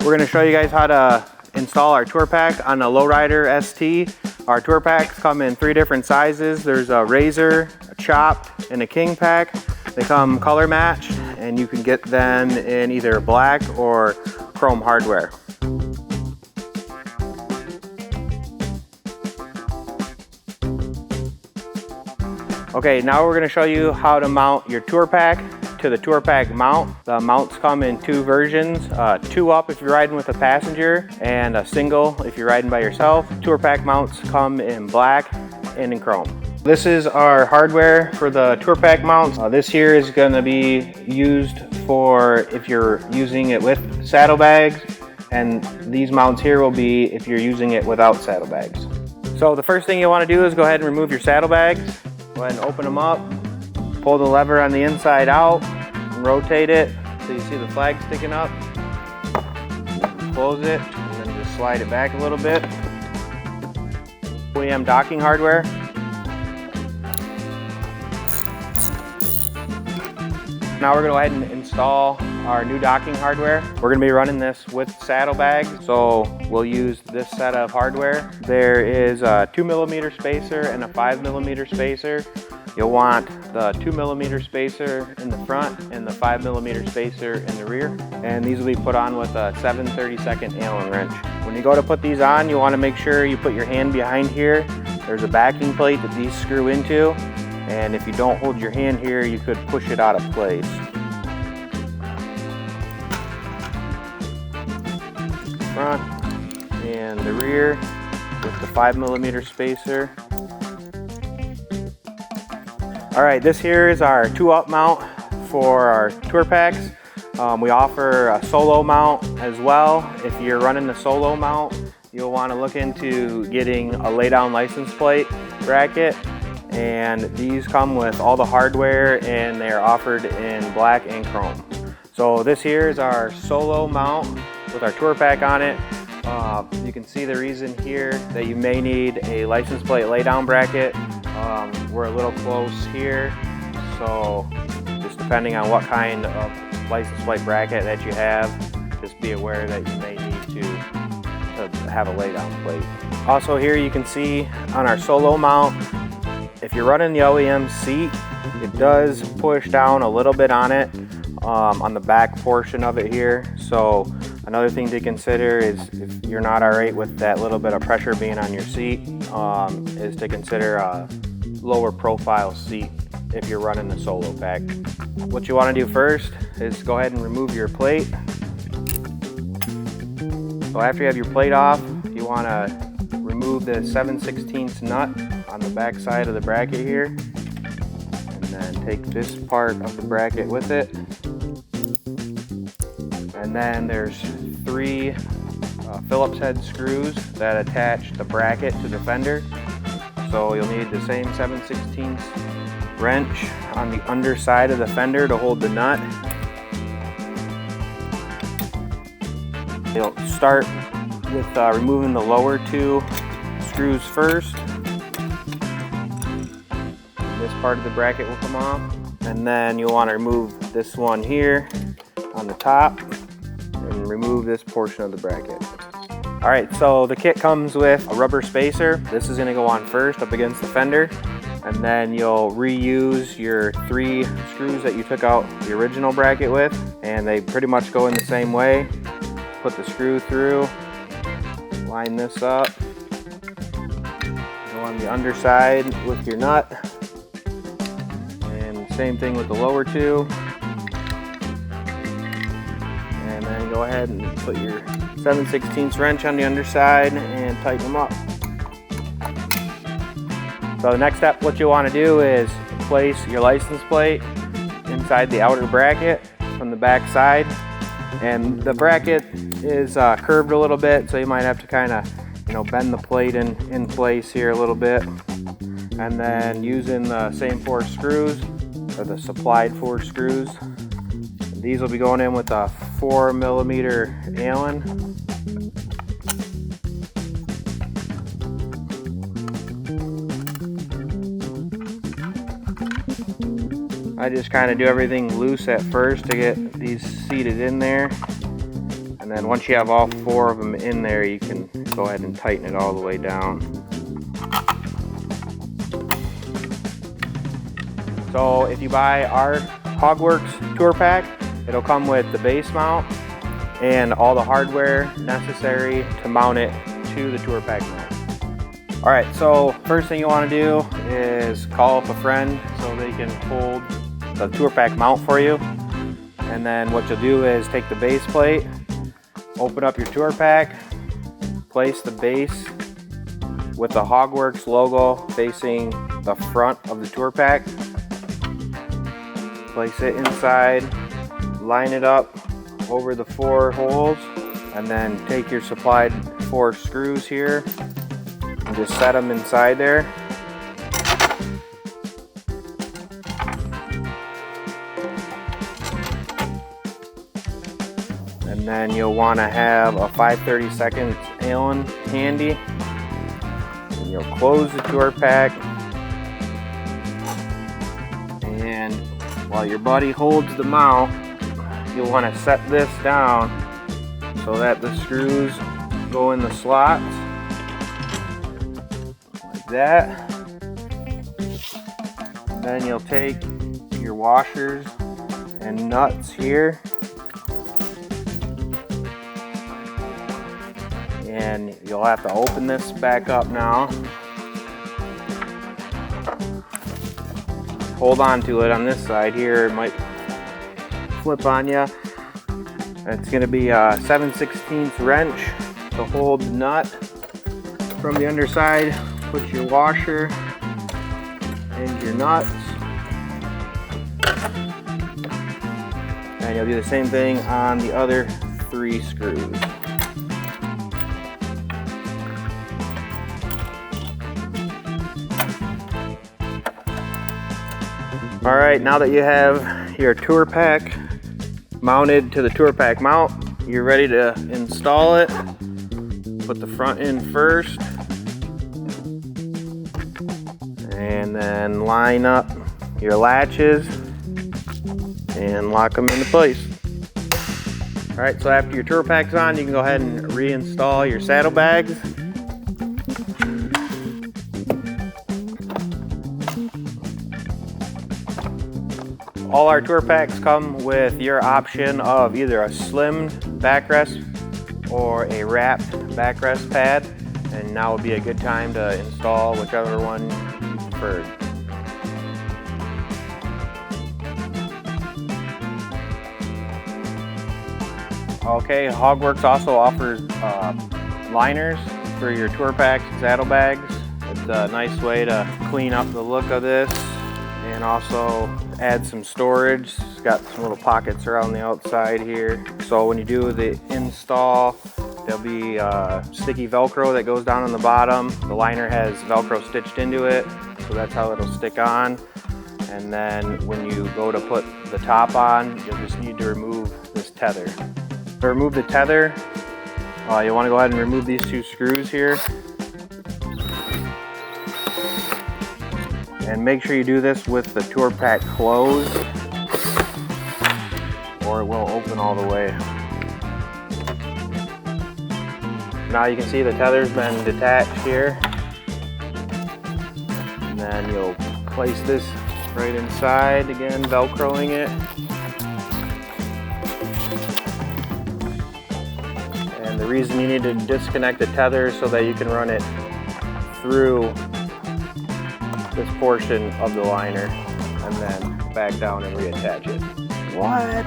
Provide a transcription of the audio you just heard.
We're going to show you guys how to install our tour pack on the Low Rider ST. Our tour packs come in 3 different sizes. There's a razor, a chopped, and a king pack. They come color matched, and you can get them in either black or chrome hardware. Okay, now we're going to show you how to mount your tour pack to the tour pack mount. The mounts come in 2 versions, 2 up if you're riding with a passenger, and a single if you're riding by yourself. Tour pack mounts come in black and in chrome. This is our hardware for the tour pack mounts. This here is going to be used for if you're using it with saddlebags, and these mounts here will be if you're using it without saddlebags. So the first thing you want to do is go ahead and remove your saddlebags. Go ahead and open them up, pull the lever on the inside out, and rotate it so you see the flag sticking up. Close it, and then just slide it back a little bit. OEM docking hardware. Now we're going to go ahead and install our new docking hardware. We're going to be running this with saddlebags, so we'll use this set of hardware. There is a 2mm spacer and a 5mm spacer. You'll want the 2mm spacer in the front and the 5mm spacer in the rear. And these will be put on with a 7/32 Allen wrench. When you go to put these on, you want to make sure you put your hand behind here. There's a backing plate that these screw into. And if you don't hold your hand here, you could push it out of place. Front and the rear with the 5mm spacer. Alright, this here is our 2-up mount for our tour packs. We offer a solo mount as well. If you're running the solo mount, you'll want to look into getting a lay-down license plate bracket. And these come with all the hardware, and they're offered in black and chrome. So this here is our solo mount with our tour pack on it. You can see the reason here that you may need a license plate laydown bracket. We're a little close here, so just depending on what kind of license plate bracket that you have, just be aware that you may need to have a laydown plate. Also here you can see on our solo mount, if you're running the OEM seat, it does push down a little bit on it, on the back portion of it here. So another thing to consider is if you're not alright with that little bit of pressure being on your seat, is to consider a lower profile seat if you're running the solo pack. What you want to do first is go ahead and remove your plate. So after you have your plate off, you want to remove the 7/16 nut on the back side of the bracket here, and then take this part of the bracket with it. And then there's 3 Phillips head screws that attach the bracket to the fender. So you'll need the same 7/16 wrench on the underside of the fender to hold the nut. You'll start with removing the lower 2 screws first. This part of the bracket will come off, and then you'll want to remove this one here on the top and remove this portion of the bracket. Alright, so the kit comes with a rubber spacer. This is going to go on first up against the fender, and then you'll reuse your 3 screws that you took out the original bracket with, and they pretty much go in the same way. Put the screw through, line this up, go on the underside with your nut, and same thing with the lower 2, and then go ahead and put your 7/16 wrench on the underside and tighten them up. So the next step, what you want to do is place your license plate inside the outer bracket from the back side, and the bracket is curved a little bit, so you might have to kind of bend the plate in place here a little bit. And then using the same 4 screws, or the supplied 4 screws, these will be going in with a 4mm Allen. I just kind of do everything loose at first to get these seated in there, and then once you have all 4 of them in there, you can go ahead and tighten it all the way down. So if you buy our HOGWORKZ tour pack, it'll come with the base mount and all the hardware necessary to mount it to the tour pack mount. Alright, so first thing you want to do is call up a friend so they can hold the tour pack mount for you. And then what you'll do is take the base plate, open up your tour pack, place the base with the HOGWORKZ logo facing the front of the tour pack. Place it inside, line it up over the 4 holes, and then take your supplied 4 screws here and just set them inside there. And then you'll want to have a 5/32 Allen handy. And you'll close the tour pack. And while your buddy holds the mount, you'll want to set this down so that the screws go in the slots. Like that. Then you'll take your washers and nuts here. And you'll have to open this back up now. Hold on to it on this side here, it might flip on you. It's going to be a 7/16 wrench to hold the nut. From the underside, put your washer and your nuts. And you'll do the same thing on the other 3 screws. Alright, now that you have your tour pack mounted to the tour pack mount, you're ready to install it. Put the front in first, and then line up your latches and lock them into place. Alright, so after your tour pack's on, you can go ahead and reinstall your saddlebags. All our tour packs come with your option of either a slimmed backrest or a wrapped backrest pad, and now would be a good time to install whichever one you prefer. Okay, HOGWORKZ also offers liners for your tour packs and saddlebags. It's a nice way to clean up the look of this and also add some storage. It's got some little pockets around the outside here. So when you do the install, there'll be sticky Velcro that goes down on the bottom. The liner has Velcro stitched into it, so that's how it'll stick on. And then when you go to put the top on, you'll just need to remove this tether. To remove the tether, you want to go ahead and remove these 2 screws here. And make sure you do this with the tour pack closed, or it will open all the way. Now you can see the tether's been detached here. And then you'll place this right inside, again Velcroing it. And the reason you need to disconnect the tether is so that you can run it through this portion of the liner and then back down and reattach it. What?